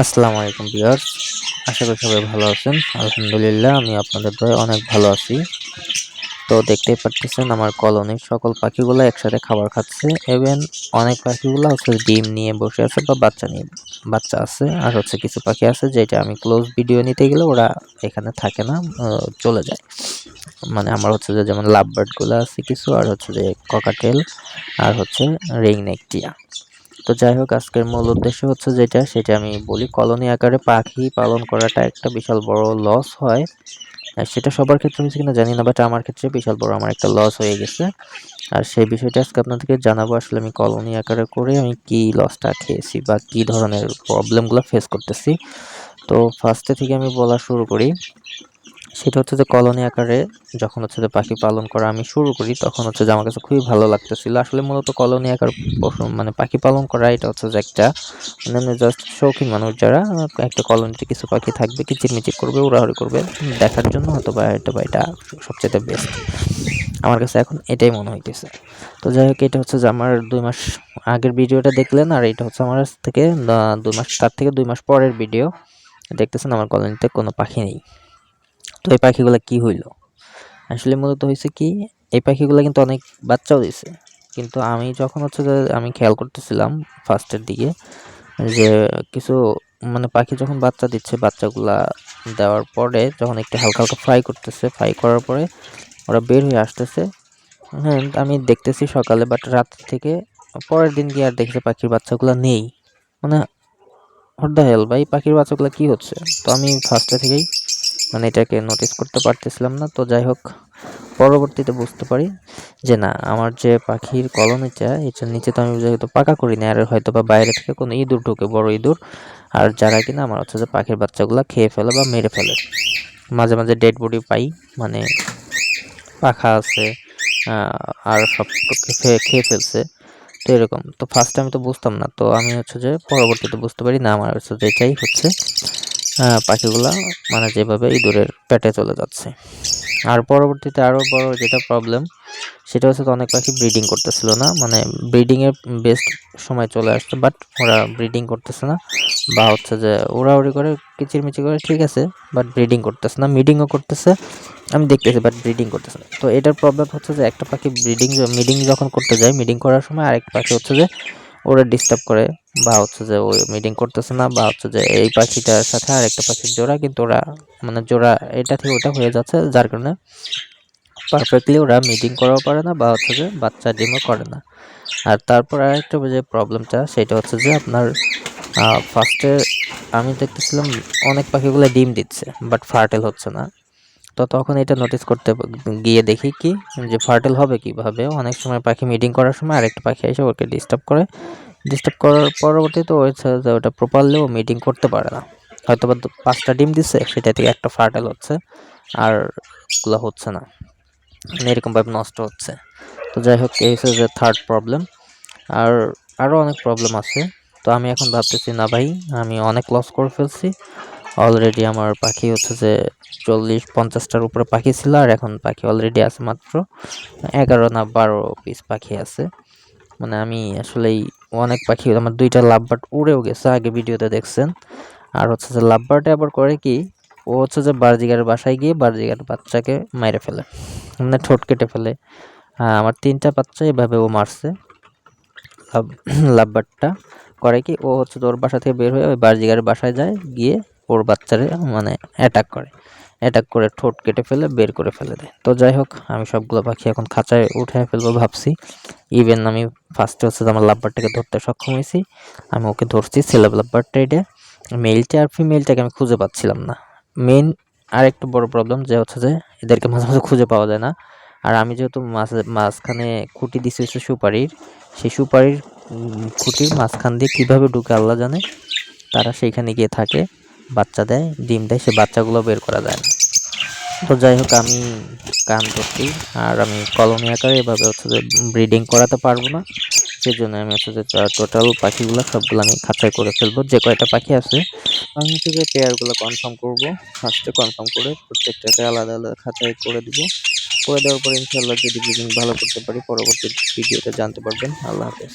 আসসালামু আলাইকুম ভিউয়ার্স, আশা করি সবাই ভালো আছেন। আলহামদুলিল্লাহ আমি আপনাদের দয়ায় অনেক ভালো আছি। তো দেখতেই পারতেছেন আমার কলোনির সকল পাখিগুলো একসাথে খাবার খাচ্ছে। ইভেন অনেক পাখিগুলো হচ্ছে ডিম নিয়ে বসে আছে বা বাচ্চা আছে। আর হচ্ছে কিছু পাখি আছে যেটা আমি ক্লোজ ভিডিও নিতে গেলে ওরা এখানে থাকে না, চলে যায়। মানে আমার হচ্ছে যে যেমন লাভ বার্ড গুলো আছে কিছু, আর হচ্ছে যে ককাটেল, আর হচ্ছে রিং নেক টিয়া। তো যাই হোক, আজকের মূল উদ্দেশ্য হচ্ছে সেটা আমি বলি। কলোনি আকারে পাখি পালন করাটা একটা বিশাল বড় লস হয়। সেটা সবার ক্ষেত্রে হয়েছে কিনা জানি না, বাট আমার ক্ষেত্রে বিশাল বড় আমার একটা লস হয়ে গেছে। আর সেই বিষয়টা আজকে আপনাদেরকে জানাবো। আসলে আমি কলোনি আকারে করে আমি কি লসটা খেয়েছি বা কি ধরনের প্রবলেমগুলো ফেস করতেছি। তো ফার্স্টে থেকে আমি বলা শুরু করি। সেটা হচ্ছে যে কলোনি আকারে যখন হচ্ছে যে পাখি পালন করা আমি শুরু করি, তখন হচ্ছে যে আমার কাছে খুবই ভালো লাগতেছিল। আসলে মূলত কলোনি আকার মানে পাখি পালন করা এটা হচ্ছে যে একটা মানে জাস্ট শৌখিন মানুষ যারা একটা কলোনিতে কিছু পাখি থাকবে, কিচিরমিচির করবে, উড়াউড়ি করবে, দেখার জন্য হয়তো বা এটা সবচেয়ে বেস্ট। আমার কাছে এখন এটাই মনে হইতেছে। তো যাই হোক, এটা হচ্ছে যে আমার 2 মাস আগের ভিডিওটা দেখলেন, আর এটা হচ্ছে আমার থেকে 2 মাস, তার থেকে 2 মাস পরের ভিডিও। দেখতেছেন আমার কলোনিতে কোনো পাখি নেই। তো এই পাখিগুলো কি হইলো? আসলে মূলত হয়েছে কি, এই পাখিগুলো কিন্তু অনেক বাচ্চাও দিছে। কিন্তু আমি যখন হচ্ছে যে আমি খেয়াল করতেছিলাম ফার্স্টের দিকে যে কিছু মানে পাখি যখন বাচ্চা দিচ্ছে, বাচ্চাগুলা দেওয়ার পরে যখন একটু হালকা হালকা ফ্রাই করতেছে, ফ্রাই করার পরে ওরা বের হয়ে আসতেছে। হ্যাঁ, আমি দেখতেছি সকালে, বাট রাত থেকে পরের দিন গিয়ে আর দেখছি পাখির বাচ্চাগুলো নেই। মানে হোয়াট দ্য হেল ভাই, পাখির বাচ্চাগুলো কি হচ্ছে? তো আমি ফার্স্টে থেকেই মানে এটাকে নোটিস করতে পারতেছিলাম না। তো যাই হোক, পরবর্তীতে বুঝতে পারি যে না, আমার যে পাখির কলোনিটা এটার নিচে তো আমি যেহেতু পাকা করি না, আর হয়তো বা বাইরে থেকে কোনো ইঁদুর ঢুকে, বড় ইঁদুর, আর যারা কিনা আমার হচ্ছে যে পাখির বাচ্চাগুলো খেয়ে ফেলে বা মেরে ফেলে। মাঝে মাঝে ডেড বডি পাই, মানে পাখা আছে, আর সব খেয়ে খেয়ে ফেলছে। তো এরকম তো ফার্স্টে আমি তো বুঝতাম না। তো আমি হচ্ছে যে পরবর্তীতে বুঝতে পারি না, আমার হচ্ছে যে এটাই হচ্ছে পাখিগুলা মানে যেভাবে ইঁদুরের পেটে চলে যাচ্ছে। আর পরবর্তীতে আরও বড় যেটা প্রবলেম, সেটা হচ্ছে অনেক পাখি ব্রিডিং করতেছিল না। মানে ব্রিডিংয়ের বেস্ট সময় চলে আসছে, বাট ওরা ব্রিডিং করতেছে না, বা হচ্ছে যে উড়াউড়ি করে, কিচিরমিচির করে, ঠিক আছে, বাট ব্রিডিং করতেছে না। মিডিংও করতেছে, আমি দেখতেছি, বাট ব্রিডিং করতেছে না। তো এটার প্রবলেম হচ্ছে যে একটা পাখি মিডিং যখন করতে যায়, মিডিং করার সময় আরেকটা পাখি হচ্ছে যে ওরা ডিস্টার্ব করে, বা হচ্ছে যে ওই মিটিং করতেছে না, বা হচ্ছে যে এই পাখিটার সাথে আরেকটা পাখির জোড়া, কিন্তু ওরা মানে জোড়া এটা থেকে ওটা হয়ে যাচ্ছে, যার কারণে পারফেক্টলি ওরা মিটিং করাও পারে না, বা হচ্ছে যে বাচ্চা ডিমও করে না। আর তারপর আরেকটা যে প্রবলেমটা, সেটা হচ্ছে যে আপনার ফার্স্টে আমি দেখতেছিলাম অনেক পাখিগুলো ডিম দিচ্ছে, বাট ফার্টেল হচ্ছে না। তো তখন এটা নোটিস করতে গিয়ে দেখি কি, যে ফার্টেল হবে কিভাবে? অনেক সময় পাখি মিটিং করার সময় আরেকটা পাখি এসে ওকে ডিস্টার্ব করে। ডিস্টার্ব করার পরবর্তীতে হচ্ছে যে ওটা প্রপারলি ও মিটিং করতে পারে না। হয়তো বা 5টা ডিম দিচ্ছে, সেটা থেকে একটা ফার্টেল হচ্ছে, আর গুলো হচ্ছে না, মানে এরকমভাবে নষ্ট হচ্ছে। তো যাই হোক, এই হচ্ছে যে থার্ড প্রবলেম। আর আরও অনেক প্রবলেম আছে। তো আমি এখন ভাবতেছি না ভাই, আমি অনেক লস করে ফেলছি। অলরেডি আমার পাখি হচ্ছে যে 40-50টার উপরে পাখি ছিল, আর এখন পাখি অলরেডি আছে মাত্র 11 না 12 পিস পাখি আছে। মানে আমি আসলেই অনেক পাখি, আমার 2টা লাভবার্ড উড়েও গেছে, আগে ভিডিওতে দেখছেন। আর হচ্ছে যে লাভবার্ডে আবার করে কি, ও হচ্ছে যে বার্জিগারের বাসায় গিয়ে বার্জিগার বাচ্চাকে মাইরে ফেলে, মানে ঠোঁট কেটে ফেলে। আমার 3টা বাচ্চা এভাবে ও মারছে। লাভ লাভবার্ডটা করে কি, ও হচ্ছে ওর বাসা থেকে বের হয়ে ওই বার্জিগারের বাসায় যায়, গিয়ে ওর বাচ্চারে মানে অ্যাটাক করে ঠোঁট কেটে ফেলে, বের করে ফেলে দেয়। তো যাই হোক, আমি সবগুলো পাখি এখন খাঁচায় উঠে ফেলবো ভাবছি। ইভেন আমি ফার্স্টে হচ্ছে যে আমার লাভবারটাকে ধরতে সক্ষম হয়েছি। আমি ওকে ধরছি, ছেলে লাভবারটা এটা। মেলটা আর ফিমেলটাকে আমি খুঁজে পাচ্ছিলাম না। মেন আর একটু বড় প্রবলেম যে হচ্ছে যে এদেরকে মাঝে মাঝে খুঁজে পাওয়া যায় না। আর আমি যেহেতু মাঝখানে খুঁটি দিছি হচ্ছে সুপারির, সেই সুপারির খুঁটির মাঝখান দিয়ে কীভাবে ঢুকে আল্লাহ জানে। তারা সেইখানে গিয়ে থাকে, বাচ্চা দেয়, ডিম দেয়, সে বাচ্চাগুলো বের করা যায় না। তো যাই হোক, আমি কান ধরছি। আর আমি কলোনি আকারে এভাবে হচ্ছে যে ব্রিডিং করাতে পারবো না। সেজন্য আমি হচ্ছে যে টোটাল পাখিগুলো সবগুলো আমি খাঁচায় করে ফেলবো। যে কয়টা পাখি আছে আমি হচ্ছে যে পেয়ারগুলো কনফার্ম করবো। ফার্স্টে কনফার্ম করে প্রত্যেকটাকে আলাদা আলাদা খাঁচায় করে দিব। করে দেওয়ার পর ইনশাল্লাহ যদি ব্রিডিং ভালো করতে পারি, পরবর্তী ভিডিওতে জানতে পারবেন। আল্লাহ হাফেজ।